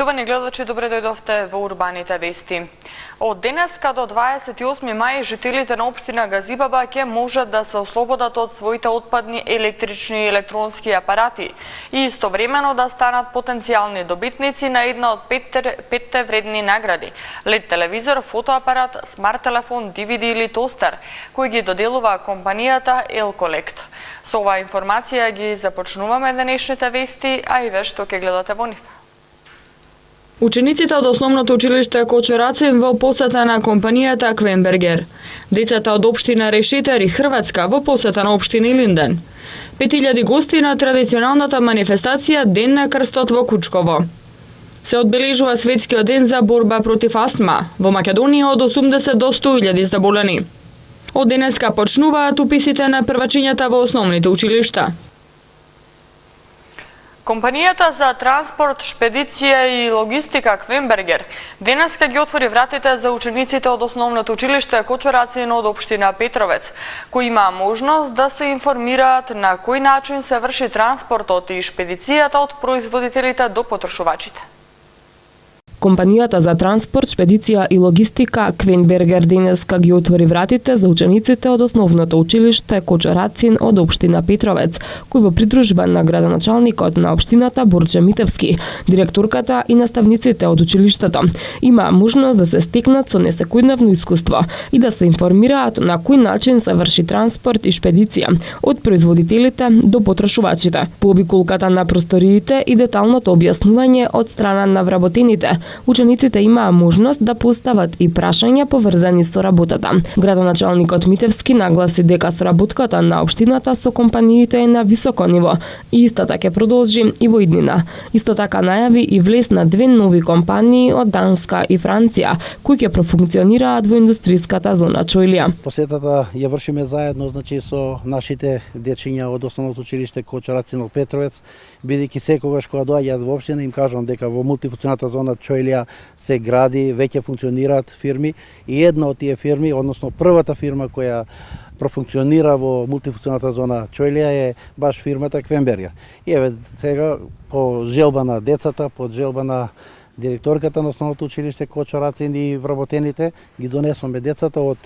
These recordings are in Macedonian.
Почитувани гледачи, добре дојдовте во Урбаните вести. Од денеска до 28 мај жителите на општина Газибаба ќе можат да се ослободат од своите отпадни електрични и електронски апарати и истовремено да станат потенцијални добитници на една од петте вредни награди: LED телевизор, фотоапарат, смарт телефон, DVD или тостер, кои ги доделува компанијата Elcollect. Со оваа информација ги започнуваме денешните вести, а и ве што ќе гледате во нив. Учениците од основното училиште Кочурацин во посета на компанијата Квенбергер. Децата од општина Решетар и Хрватска во посета на општина Илинден. 5000 гости на традиционалната манифестација Ден на крстот во Кучково. Се одбележува светскиот ден за борба против астма. Во Македонија од 80 до 100.000 заболени. Од денеска почнуваат уписите на првачињата во основните училишта. Компанијата за транспорт, шпедиција и логистика Квенбергер денеска ги отвори вратите за учениците од основното училиште Кочурацин од општина Петровец, кои имаа можност да се информираат на кој начин се врши транспортот и шпедицијата од производителите до потрошувачите. Компанијата за транспорт, шпедиција и логистика Квенбергер денеска ги отвори вратите за учениците од основното училиште Кочурацин од општина Петровец, кој во придружба на градоначалникот на општината Борче Митевски, директорката и наставниците од училиштето има можност да се стекнат со несекојдневно искуство и да се информираат на кој начин се врши транспорт и шпедиција од производителите до потрошувачите. По обиколката на просториите и деталното објаснување од страна на вработените, учениците имаа можност да постават и прашања поврзани со работата. Градоначалникот Митевски нагласи дека соработката на општината со компаниите е на високо ниво и истата ќе продолжи и во иднина. Исто така најави и влез на 2 нови компании од Данска и Франција, кои ќе профункционираат во индустријската зона Чојлија. Посетата ја вршиме заедно, со нашите дечиња од основното училиште Кочурацин од Петровец, бидејќи секогаш кога доаѓаат во општина им кажувам дека во мултифункционалната зона Чојлија се гради, веќе функционираат фирми и една од тие фирми, односно првата фирма која профункционира во мултифункционалната зона Чојлија е баш фирмата Квенбергер. И еве сега по желба на децата, по желба на директорката на основното училиште Кочурацин и вработените ги донесоме децата од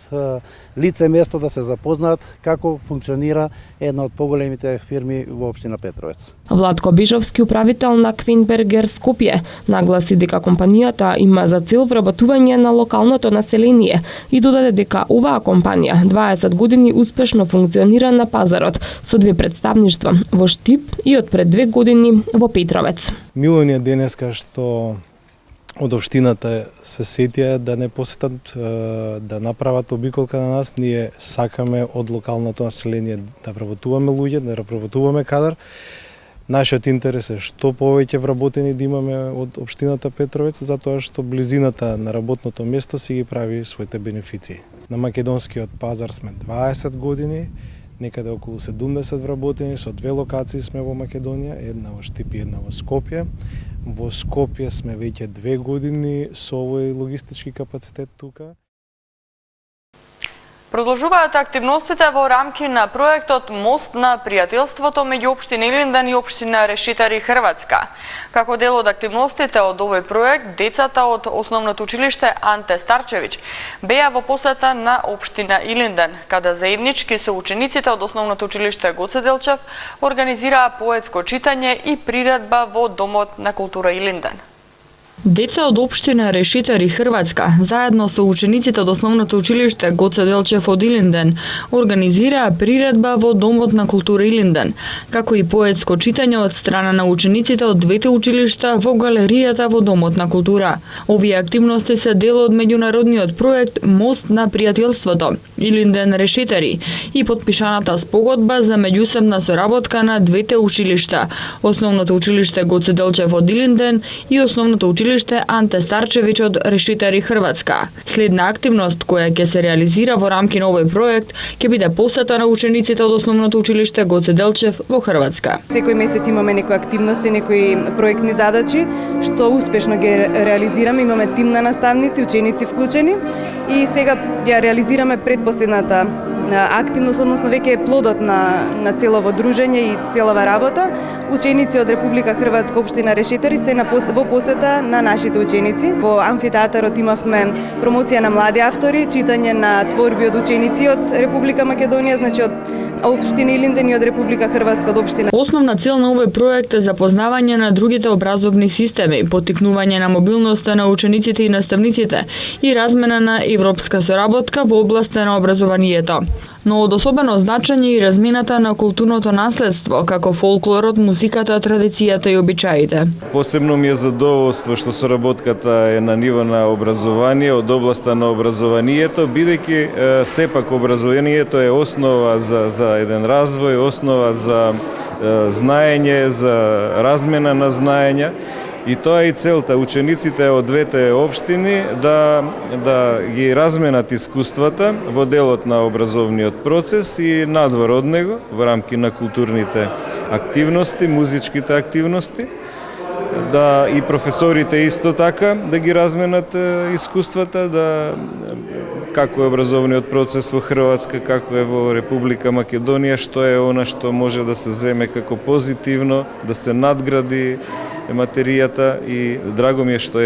лице место да се запознаат како функционира една од поголемите фирми во општина Петровец. Владко Бежовски, управител на Квенбергер Скопје, нагласи дека компанијата има за цел вработување на локалното население и додаде дека оваа компанија 20 години успешно функционира на пазарот со 2 представништва во Штип и од пред 2 години во Петровец. Мило ни е денеска што од општината се сетија да не посетат, да направат обиколка на нас. Ние сакаме од локалното население да вработуваме луѓе, да вработуваме кадар. Нашиот интерес е што повеќе вработени да имаме од општината Петровец, затоа што близината на работното место си ги прави своите бенефиции. На македонскиот пазар сме 20 години, некаде околу 70 вработени, со 2 локации сме во Македонија, една во Штип и една во Скопје. Во Скопје сме веќе 2 години со овој логистички капацитет тука. Продолжуваат активностите во рамки на проектот Мост на пријателството меѓу општина Илинден и општина Решетар и Хрватска. Како дел од активностите од овој проект, децата од основното училиште Анте Старчевиќ беа во посета на општина Илинден, каде заеднички со учениците од основното училиште Гоце Делчев организираа поетско читање и приредба во Домот на култура Илинден. Деца од општина Решетар и Хрватска, заедно со учениците од основното училиште Гоце Делчев од Илинден, организираа приредба во Домот на култура Илинден, како и поетско читање од страна на учениците од двете училишта во галеријата во Домот на култура. Овие активности се дел од меѓународниот проект Мост на пријателството Илинден Решетари и подпишаната спогодба за меѓусебна соработка на двете училишта, основното училиште Гоце Делчев од Илинден и основното училиште Анте Старчевиќ од Решетар и Хрватска. Следна активност која ќе се реализира во рамки на овој проект ќе биде посета на учениците од основното училиште Гоце Делчев во Хрватска. Секој месец имаме некои активности, некои проектни задачи што успешно ги реализираме. Имаме тим на наставници, ученици вклучени и сега ја реализираме предпоследната активност, односно веќе е плодот на целово дружење и целова работа. Ученици од Република Хрватска, општина Решетари се во посета на нашите ученици. Во амфитеатарот имавме промоција на млади автори, читање на творби од ученици од Република Македонија, значи од општина Илинден и од Република Хрватска, од општина. Основна цел на овој проект е запознавање на другите образовни системи, поттикнување на мобилноста на учениците и наставниците и размена на европска соработка во областа на образованието. Но од особено значење и размената на културното наследство, како фолклорот, музиката, традицијата и обичаите. Посебно ми е задоволство што соработката е на ниво на образование, од областа на образованието, бидејќи сепак образованието е основа за еден развој, основа за знаење, за размена на знаења. И тоа е и целта, учениците од двете општини да ги разменат искуствата во делот на образовниот процес и надвор од него, во рамки на културните активности, музичките активности, да и професорите исто така да ги разменат искуствата, да како е образовниот процес во Хрватска, како е во Република Македонија, што е она што може да се земе како позитивно, да се надгради материјата, и драго ми е што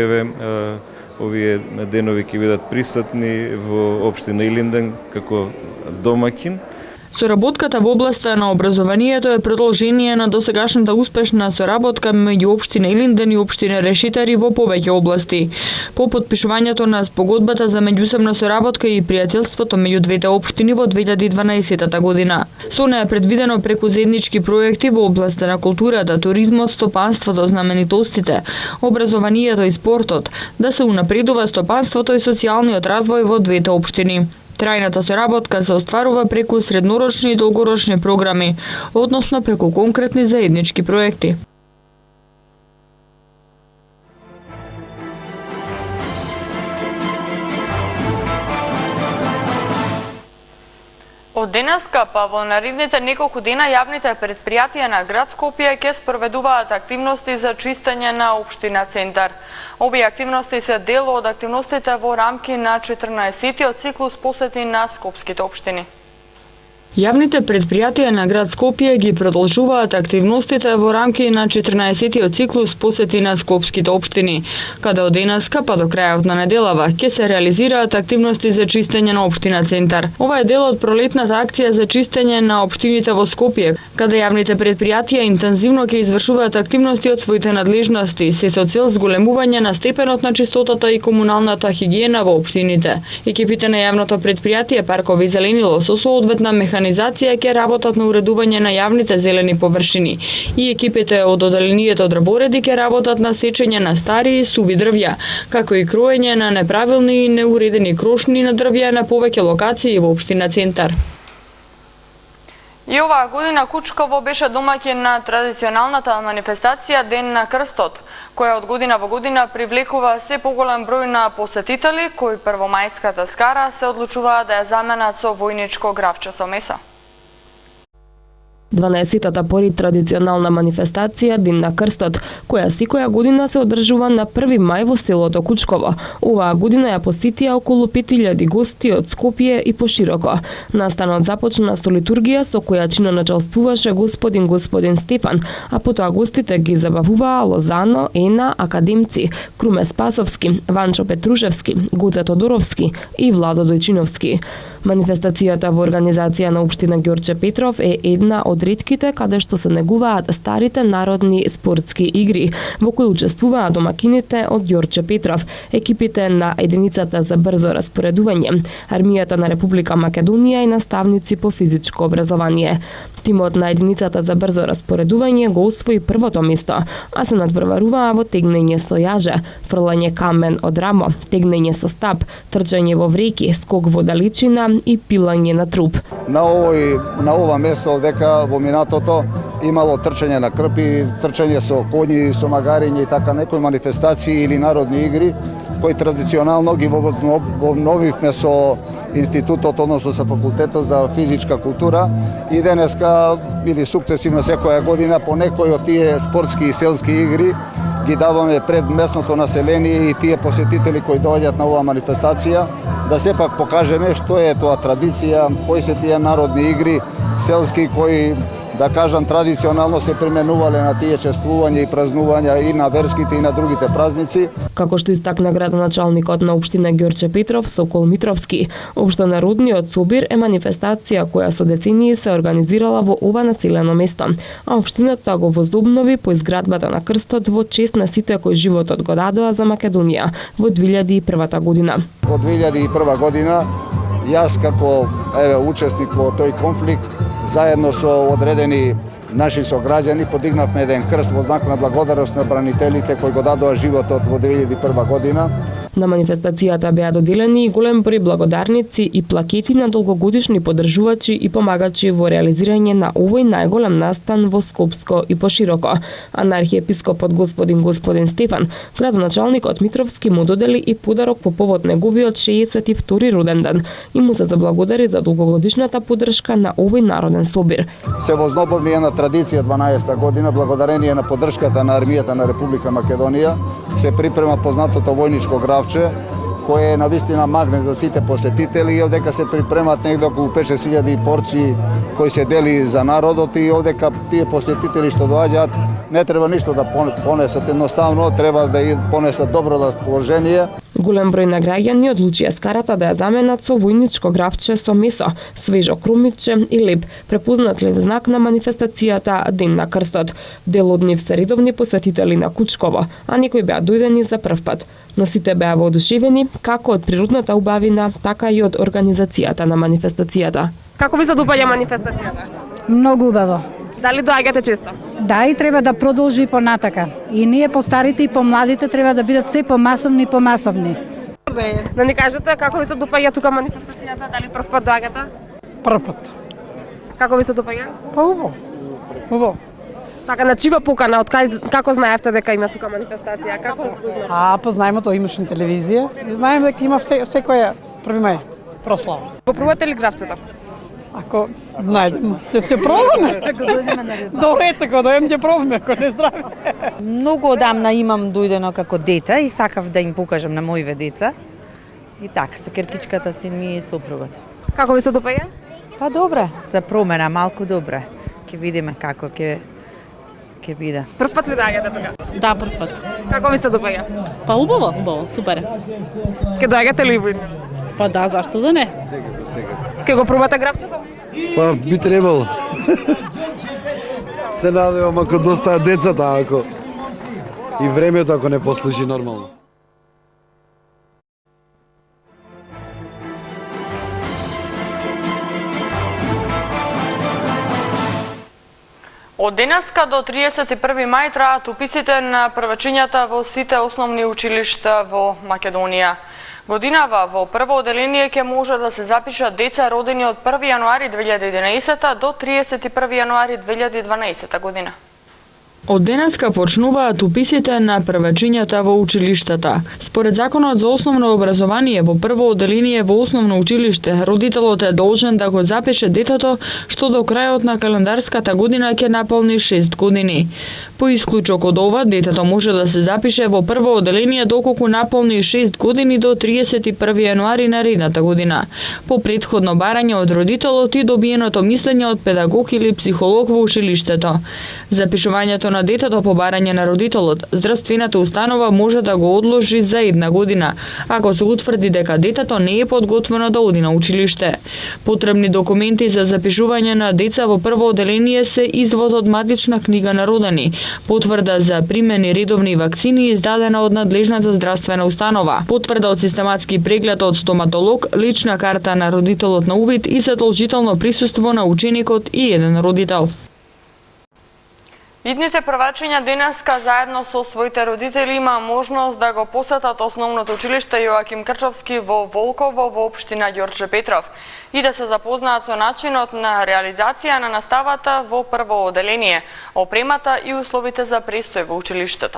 овие денови ќе бидат присутни во општина Илинден како домаќин. Соработката во областа на образованието е продолжение на досегашната успешна соработка меѓу општина Илинден и општина Решетари во повеќе области. По потпишувањето на спогодбата за меѓусебна соработка и пријателството меѓу двете општини во 2012 година. Со неа е предвидено преку заеднички проекти во областа на културата, туризмот, стопанството, знаменитостите, образованието и спортот, да се унапредува стопанството и социјалниот развој во двете општини. Трајната соработка се остварува преку среднорочни и долгорочни програми, односно преку конкретни заеднички проекти. Од денеска па во наредните неколку дена јавните претпријатија на град Скопје ќе спроведуваат активности за чистење на општина Центар. Овие активности се дел од активностите во рамки на 14-тиот циклус посети на скопските општини. Јавните претпријатија на град Скопје ги продолжуваат активностите во рамки на 14-тиот циклус посети на скопските општини, каде од денеска па до крајот на неделава ќе се реализираат активности за чистење на општина Центар. Ова е дел од пролетната акција за чистење на општините во Скопје, каде јавните претпријатија интензивно ќе извршуваат активности од своите надлежности, се со цел зголемување на степенот на чистотата и комуналната хигиена во општините. Екипите на јавното претпријатие Паркови зеленило со соодветна механизација ќе работат на уредување на јавните зелени површини и екипите од одделението дрвореди ќе работат на сечење на стари и суви дрвја, како и кроење на неправилни и неуредени крошни на дрвја на повеќе локации во општина Центар. И оваа година Кучково беше домаќин на традиционалната манифестација Ден на крстот, која од година во година привлекува се поголем број на посетители кои првомајската скара се одлучуваат да ја заменат со војничко гравче со месо. 12-тата поред традиционална манифестација Ден на крстот, која секоја година се одржува на 1 мај во селото Кучково. Оваа година ја посетија околу 5000 гости од Скопје и пошироко. Настанот започна со литургија со која чиноначалствуваше господин Стефан, а потоа гостите ги забавуваа Лозано, Ена, академци, Круме Спасовски, Ванчо Петрушевски, Гоце Тодоровски и Владо Дојчиновски. Манифестацијата во организација на општина Ѓорче Петров е една од ретките каде што се негуваат старите народни спортски игри, во кои учествуваат домакините од Ѓорче Петров, екипите на единицата за брзо распоредување, армијата на Република Македонија и наставници по физичко образование. Тимот на единицата за брзо распоредување го освои првото место, а се надпреваруваа во тегнење со јаже, фрлање камен од рамо, тегнење со стап, трчање во вреки, скок во далечина и пилање на труп. На ова место дека во минатото имало трчање на крпи, трчање со коњи, со магариња и така некои манифестации или народни игри кои традиционално ги обновивме со институтот, односно со факултетот за физичка култура, и денеска или сукцесивно секоја година по некои од тие спортски и селски игри ги даваме пред местното население и тие посетители кои доаѓаат на оваа манифестација да сепак покажеме што е тоа традиција, кои се тие народни игри, селски кои да кажам традиционално се применувале на тие чествувања и празнувања и на верските и на другите празници. Како што истакна градоначалникот на општина Ѓорче Петров Сокол Митровски, Општонародниот собир е манифестација која со децении се организирала во ова населено место, а општината го воздобнови по изградбата на крстот во чест на сите кои животот го дадоа за Македонија во 2001 година. Во 2001 година јас како учесник во тој конфликт заедно со одредени наши сограѓани подигнавме еден крст во знак на благодарност на бранителите кои го дадоа животот во 2001 година. На манифестацијата беа доделени и голем број благодарници и плакети на долгогодишни поддржувачи и помагачи во реализирање на овој најголем настан во Скопско и пошироко. А на архиепископот господин Стефан, градоначалникот Митровски му додели и подарок по повод неговиот 62-ри роден ден и му се заблагодари за долгогодишната поддршка на овој народен собир. Се вознобовни една традиција 12-та година, благодарение на поддршката на армијата на Република Македонија, се припрема познатото војничко гравче, кое е навистина магнет за сите посетители и овдека се припремат негде околу 5-6 порции кои се дели за народот и овдека тие посетители што доаѓаат не треба ништо да понесат, едноставно треба да понесат добро расположение. Голем број на граѓани одлучија скарата да ја заменат со војничко гравче со месо, свежо крумитче и леб, препознатлив знак на манифестацијата Ден на крстот. Дел од нив се редовни посетители на Кучково, а некои беа дојдени за прв пат. Но сите беа воодушевени како од природната убавина, така и од организацијата на манифестацијата. Како ви се допаѓа манифестацијата? Многу убаво. Дали доаѓате често? Да, и треба да продолжи понатака. И ние постарите и помладите треба да бидат се помасовни и помасовни. Да ни кажете како ви се допаѓа тука манифестацијата, дали прв пат доаѓате? Прв пат. Како ви се допаѓа? Па убаво. Убаво. Така на чива покана, како знаевте дека има тука манифестација? Како го знаете? Познаеме тоа, имаш на телевизија. И знаем дека има секоја 1 мај прослава. Го пробувате ли гравчето? Ако најдем, ќе пробаме. Ако дојдеме на ред. Дојдете, кога дојдем ќе пробаме, ако не здрави. Многу одамна имам дојдено како дете и сакав да им покажам на моите деца. И така, со керкичката си ми и сопругот. Како ви се допаѓа? Па добре, за промена малку добре. Ќе видиме како ќе биде. Прв пат ли доаѓате тука? Да, прв пат. Како ви се допаѓа? Па убаво, супер. Ке доаѓате ли ви? Па да, зашто да не? Ке го пробате гравчето? Па би требало. Се надевам ако достаат децата, ако и времето ако не послужи нормално. Од денеска до 31 мај траат уписите на првачињата во сите основни училишта во Македонија. Годинава во прво оделение ќе може да се запишат деца родени од 1 јануари 2011 до 31 јануари 2012 година. Од денеска почнуваат уписите на првачињата во училиштата. Според Законот за основно образование во прво оделение во основно училиште, родителот е должен да го запише детето што до крајот на календарската година ќе наполни 6 години. По исклучок од ова, детето може да се запише во прво оделение доколку наполни 6 години до 31 јануари наредната година. По претходно барање од родителот и добиеното мислење од педагог или психолог во училиштето. Запишувањето на детето по барање на родителот, здравствената установа може да го одложи за 1 година, ако се утврди дека детето не е подготвено да оди на училиште. Потребни документи за запишување на деца во прво оделение се извод од матична книга на родени, потврда за примени редовни вакцини издадена од надлежната здравствена установа, потврда од систематски преглед од стоматолог, лична карта на родителот на увид и задолжително присуство на ученикот и еден родител. Идните првачиња денеска заедно со своите родители има можност да го посетат основното училиште Јоаким Крчовски во Волково во општина Ѓорче Петров и да се запознаат со начинот на реализација на наставата во прво оделение, опремата и условите за престој во училиштето.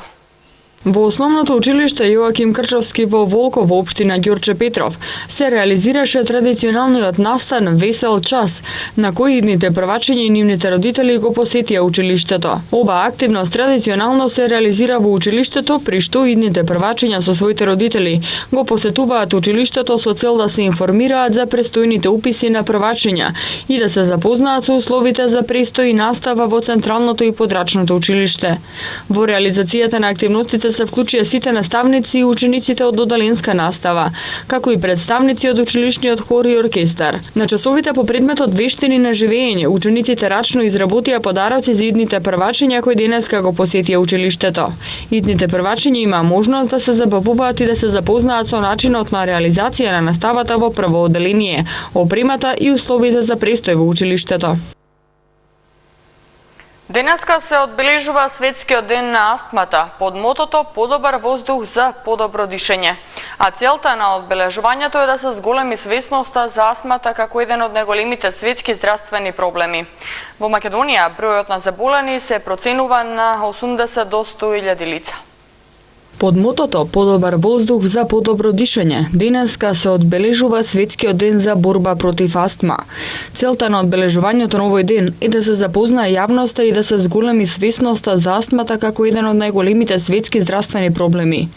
Во основното училиште Јоаким Крчовски во Волково, општина Ѓорче Петров, се реализираше традиционалниот настан Весел час, на кој идните првачиња и нивните родители го посетија училиштето. Оваа активност традиционално се реализира во училиштето, при што идните првачиња со своите родители го посетуваат училиштето со цел да се информираат за престојните уписи на првачиња и да се запознаат со условите за престој и настава во централното и подрачното училиште. Во реализацијата на активностите се вклучија сите наставници и учениците од додаленска настава, како и представници од училишниот хор и оркестар. На часовите по предметот вештини на живење, учениците рачно изработија подароци за идните првачиња кои денеска го посетија училиштето. Идните првачиња имаа можност да се забавуваат и да се запознаат со начинот на реализација на наставата во прво одделение, опремата и условите за престој во училиштето. Денеска се одбележува Светскиот ден на астмата под мотото "Подобар воздух за подобро дишење". А целта на одбележувањето е да се зголеми свесноста за астмата како еден од најголемите светски здравствени проблеми. Во Македонија бројот на заболени се проценува на 80 до 100.000 лица. Под мотото "Подобар воздух за подобро дишење", денеска се одбележува Светскиот ден за борба против астма. Целта на одбележувањето на овој ден е да се запознае јавноста и да се зголеми свесноста за астмата како еден од најголемите светски здравствени проблеми.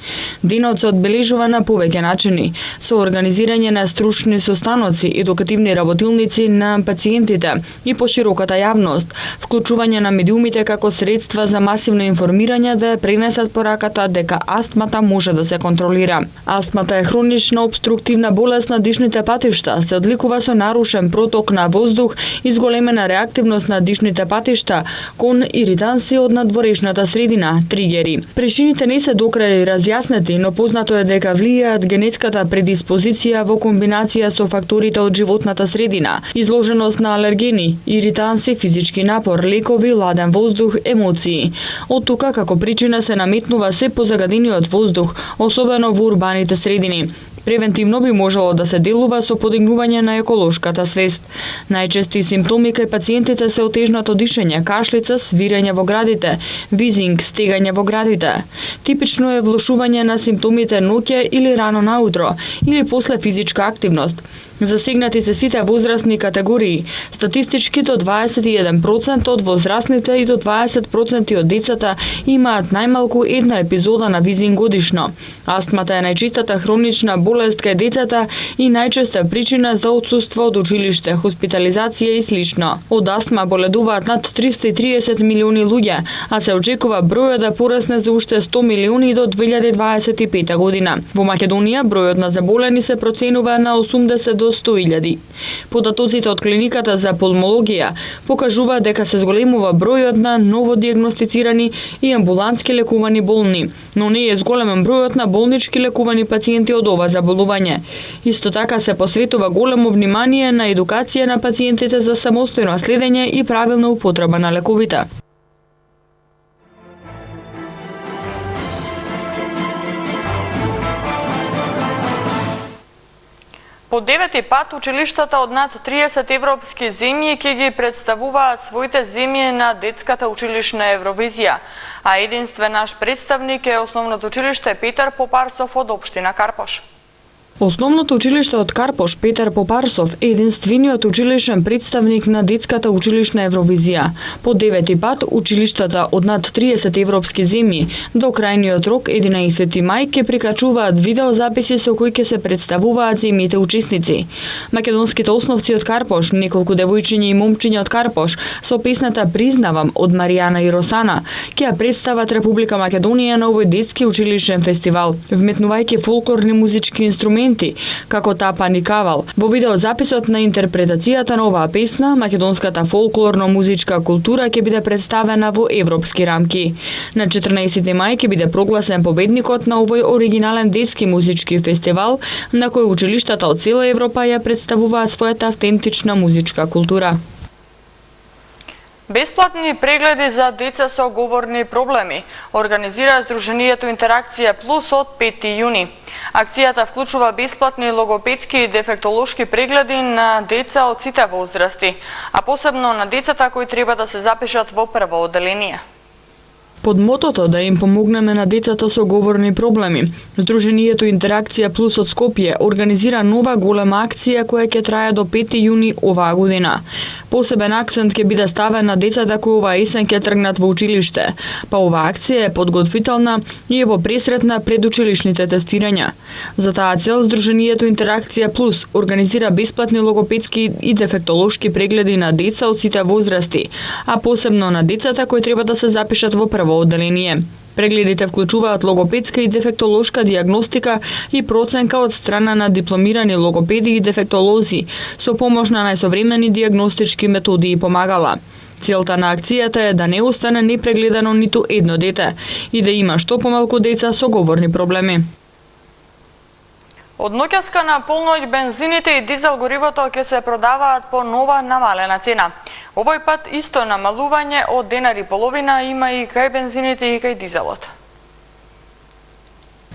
Денот се одбележува на повеќе начини, со организирање на стручни состаноци, едукативни работилници на пациентите и пошироката јавност, вклучување на медиумите како средства за масивно информирање да ја пренесат пораката дека астмата може да се контролира. Астмата е хронична обструктивна болест на дишните патишта, се одликува со нарушен проток на воздух и зголемена реактивност на дишните патишта кон иританси од надворешната средина, тригери. Причините не се докрај разјаснети, но познато е дека влијаат генетската предиспозиција во комбинација со факторите од животната средина, изложеност на алергени, иританси, физички напор, лекови, ладен воздух, емоции. Од тука како причина се наметнува се позагадениот воздух, особено во урбаните средини. Превентивно би можело да се делува со подигнување на еколошката свест. Најчести симптоми кај пациентите се отежнато дишење, кашлица, свирење во градите, визинг, стегање во градите. Типично е влошување на симптомите ноќе или рано наутро, или после физичка активност. Засегнати се сите возрастни категории. Статистички до 21% од возрастните и до 20% од децата имаат најмалку една епизода на визинг годишно. Астмата е најчистата хронична болест кај децата и најчеста причина за отсуство од училиште, хоспитализација и слично. Од астма боледуваат над 330 милиони луѓе, а се очекува бројот да порасне за уште 100 милиони до 2025 година. Во Македонија бројот на заболени се проценува на 80 до 100.000. Податоците од клиниката за пулмологија покажуваат дека се зголемува бројот на новодиагностицирани и амбулантски лекувани болни, но не е зголемен бројот на болнички лекувани пациенти од ова заболување. Исто така се посветува големо внимание на едукација на пациентите за самостојно следење и правилна употреба на лековите. По 9-ти пат училиштата од над 30 европски земји ќе ги представуваат своите земји на детската училишна Евровизија, а единствен наш представник е основното училиште Петар Попарсов од општина Карпош. Основното училиште од Карпош, Петар Попарсов, е единствениот училишен представник на детската училишна Евровизија. По 9-ти пат, училиштата од над 30 европски земји до крајниот рок 11 мај ќе прикачуваат видеозаписи со кои ќе се представуваат земјите учесници. Македонските основци од Карпош, неколку девојчиња и момчиња од Карпош, со песната "Признавам" од Маријана и Росана, ќе ја представат Република Македонија на овој детски училишен фестивал, вметнувајќи фолклорни музички инструменти како Тапан и Кавал. Во видеозаписот на интерпретацијата на оваа песна, македонската фолклорно-музичка култура ќе биде представена во европски рамки. На 14 мај ќе биде прогласен победникот на овој оригинален детски музички фестивал, на кој училиштата од цела Европа ја представуваат својата автентична музичка култура. Бесплатни прегледи за деца со говорни проблеми организира Сдруженијето Интеракција Плюс од 5 јуни. Акцијата вклучува бесплатни логопедски и дефектолошки прегледи на деца од сите возрасти, а посебно на децата кои треба да се запишат во прво одделение. Под мотото да им помогнеме на децата со говорни проблеми, Сдруженијето Интеракција Плюс од Скопје организира нова голема акција која ќе трае до 5 јуни оваа година. Посебен акцент ќе биде ставен на децата кои оваа есен ќе тргнат во училиште, па оваа акција е подготвителна и е во пресрет на предучилишните тестирања. За таа цел Сдруженијето Интеракција Плюс организира бесплатни логопедски и дефектолошки прегледи на деца од сите возрасти, а посебно на децата кои треба да се запишат во прво одделение. Прегледите вклучуваат логопедска и дефектолошка дијагностика и проценка од страна на дипломирани логопеди и дефектолози со помош на најсовремени дијагностички методи и помагала. Целта на акцијата е да не остане непрегледано ниту едно дете и да има што помалку деца со говорни проблеми. Од ноќаска на полноќ бензините и дизел горивото ќе се продаваат по нова намалена цена. Овој пат исто намалување од денар и половина има и кај бензините и кај дизелот.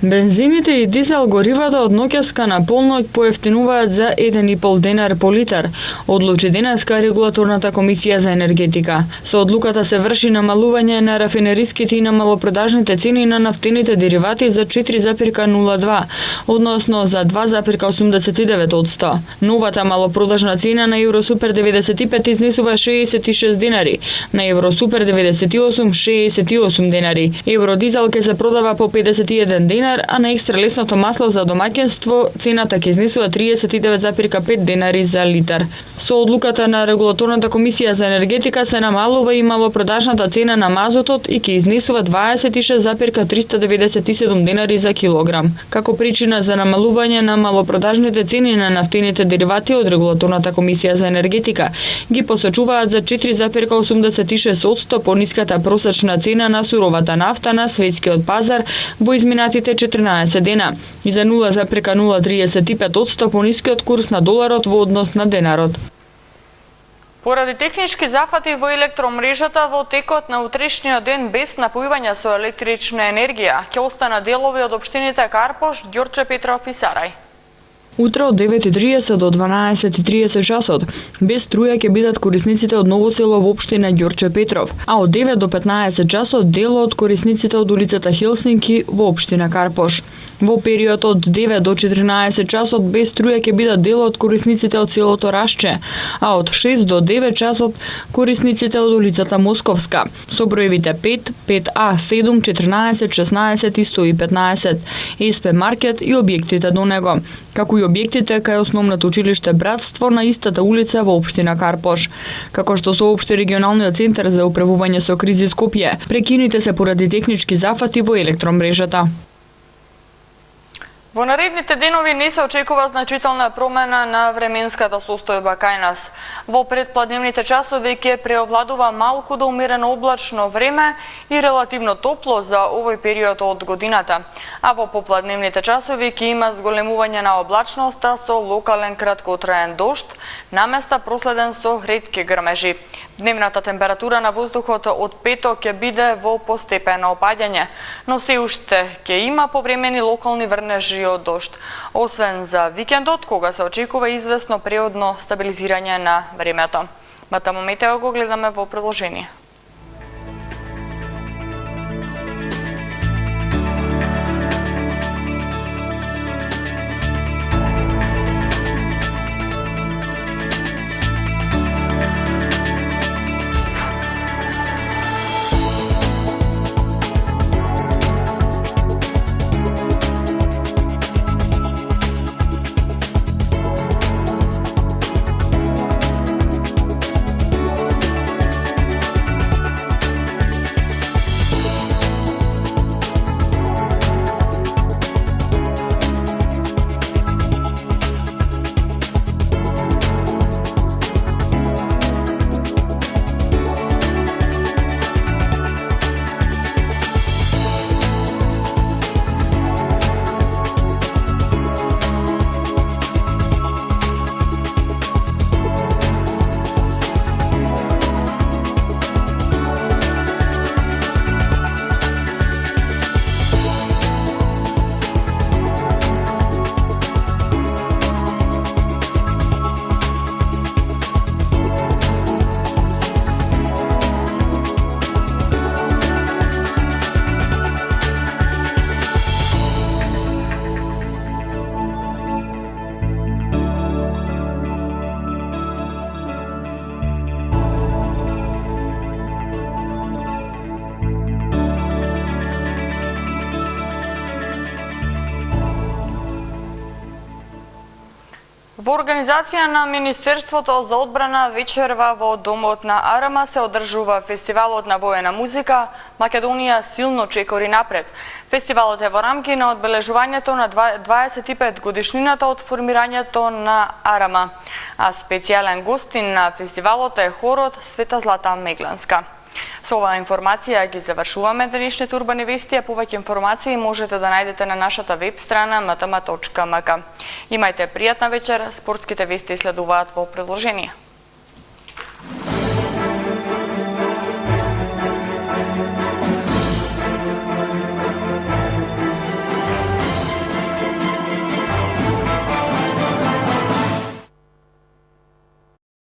Бензините и дизел горивата од ноќаска на полноќ поевтинуваат за 1,5 денар по литар, одлучи денеска Регулаторната комисија за енергетика. Со одлуката се врши намалување на рафинериските и на малопродажните цени на нафтените деривати за 4,02, односно за 2,89%. Новата малопродажна цена на Евросупер 95 изнесува 66 денари, на Евросупер 98 68 денари. Евродизел ќе се продава по 51 денар, а на екстра лесното масло за домаќинство цената ќе изнесува 39,5 денари за литар. Со одлуката на Регулаторната комисија за енергетика се намалува и малопродажната цена на мазотот и ќе изнесува 26,397 денари за килограм. Како причина за намалување на малопродажните цени на нафтените деривати од Регулаторната комисија за енергетика ги посочуваат за 4,86% пониската просечна цена на суровата нафта на светскиот пазар во изминатите 14 дена и за 0,035% понискиот курс на доларот во однос на денарот. Поради технички зафати во електромрежата во текот на утрешниот ден без напојување со електрична енергија ќе остана делови од општините Карпош, Ѓорче Петров и Сарај. Утре од 9:30 до 12:30 часот без струја ќе бидат корисниците од Ново село во општина Ѓорче Петров, а од 9 до 15 часот дел од корисниците од улицата Хелсинки во општина Карпош. Во период од 9 до 14 часот без струја ќе бидат дел од корисниците од селото Рашче, а од 6 до 9 часот корисниците од улицата Московска со броевите 5, 5А, 7, 14, 16 и 115, СП Маркет и објектите до него, како и објектите кај основното училиште Братство на истата улица во општина Карпош. Како што соопшти регионалниот центар за управување со кризи Скопје, прекините се поради технички зафати во електромрежата. Во наредните денови не се очекува значителна промена на временската состојба кај нас. Во предпладневните часови ќе преовладува малку до умерено облачно време и релативно топло за овој период од годината. А во попладневните часови ќе има зголемување на облачноста со локален краткотраен дожд, наместа проследен со ретки грмежи. Дневната температура на воздухот од петок ќе биде во постепено опаѓање, но се уште ќе има повремени локални врнежи од дожд, освен за викендот, кога се очекува известно преодно стабилизирање на времето. Матамо метео го гледаме во продолжение. Во организација на Министерството за одбрана вечерва во Домот на Арама се одржува фестивалот на воена музика Македонија силно чекори напред. Фестивалот е во рамки на одбележувањето на 25 годишнината од формирањето на Арама, а специјален гостин на фестивалот е хорот Света Злата Мегланска. Со оваа информација ги завршуваме денешните урбани вести, а повеќе информации можете да најдете на нашата веб страна mtm.mk. Имајте пријатна вечер, спортските вести следуваат во приложение.